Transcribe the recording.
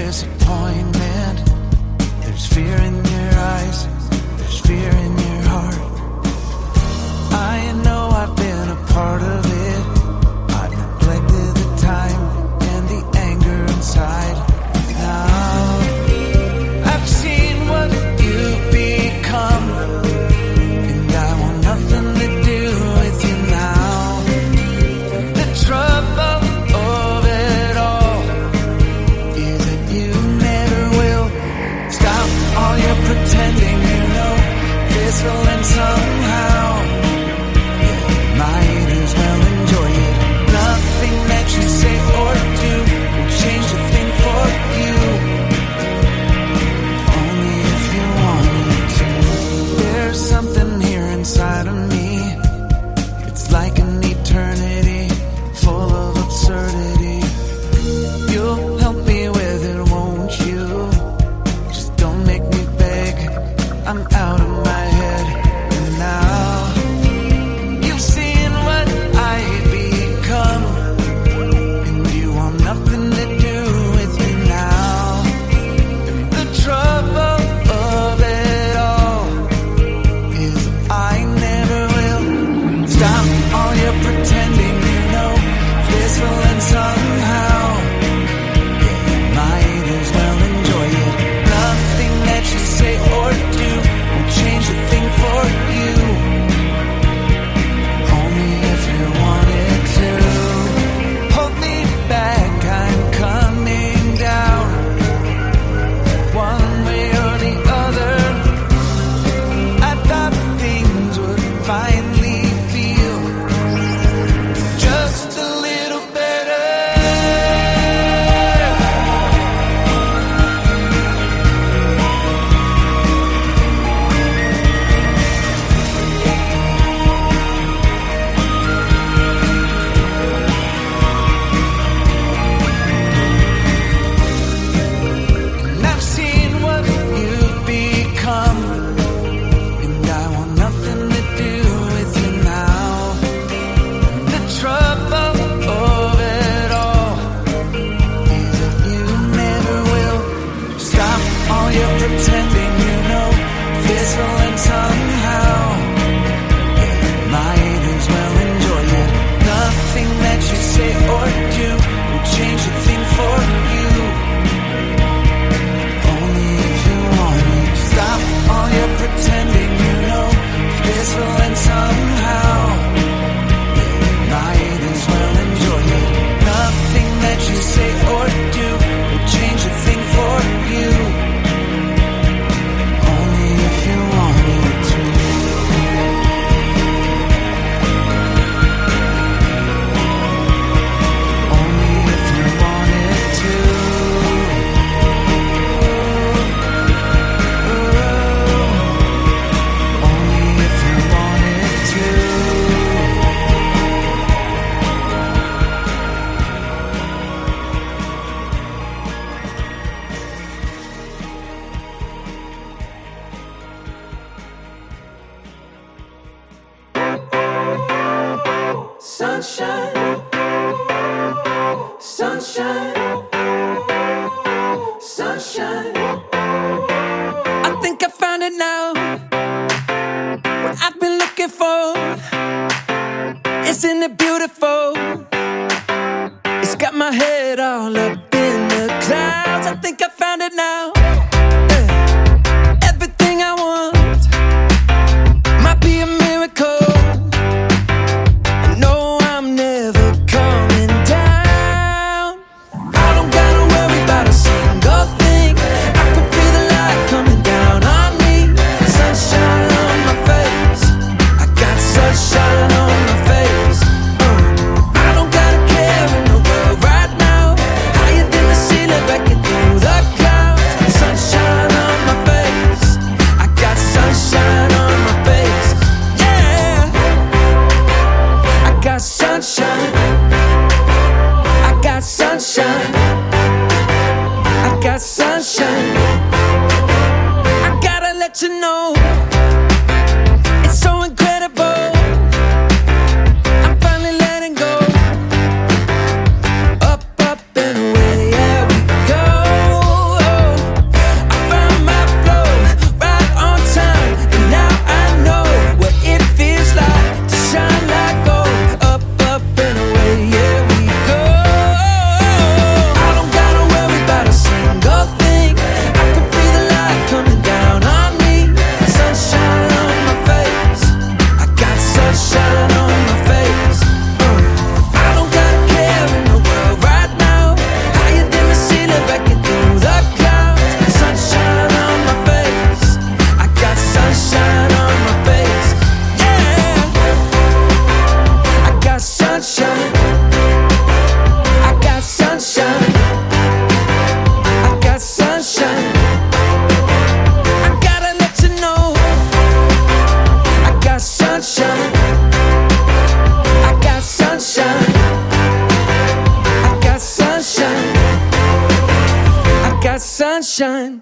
disappointment. There's fear in your eyes, there's fear in your heart. I know I've been a part of it. I've neglected the time and the anger inside. Now I've seen what you've become, and I want nothing to do with you now. The trouble of it all is that you never will stop all your pretending. You know this will end somehow. Might as well enjoy it. Nothing that you say or do will change a thing for you. Only if you wanted to. There's something here inside of me. It's like an eternity full of absurdity. You'll help me with it, won't you? Just don't make me beg. I'm out of my head. And now you've seen what I become, and you want nothing to do with me now. The trouble of it all is I never will stop all your pretending. You know this will end somehow. Might as well enjoy it. Nothing that you say or do will change a thing for you. Only if you wanted to. Hold me back, I'm coming down. One way or the other, I thought things would finally feel just a little better. And I've seen what you've become, and I want nothing to do with you now. The trouble of it all is that you never will stop all your pretending. You know this will end somehow. Might as well enjoy it. Nothing that you say or do will change a thing for you. Only if you want it. Stop all your pretending. You know this will end somehow. Might as well enjoy it. Nothing that you say or do will change a thing for you. Only if you wanted to. Only if you wanted to. Only if you wanted to. Sunshine, sunshine, sunshine. I think I found it now. What I've been looking for. Isn't it beautiful? It's got my head all up in the clouds. I think I found it now. Everything I want might be a miracle. I know I'm never coming down. I don't gotta worry about a single thing. I can feel the light coming down on me. Sunshine on my face. I got sunshine on my face. I don't gotta care in the world right now. Higher than the ceiling, breaking through the clouds. Sunshine on my face. I got sunshine on my face. Yeah, I got sunshine. I got sunshine. I got sunshine. I gotta let you know, it's so incredible. I'm finally letting go. Up, up and away, yeah we go. sunshine.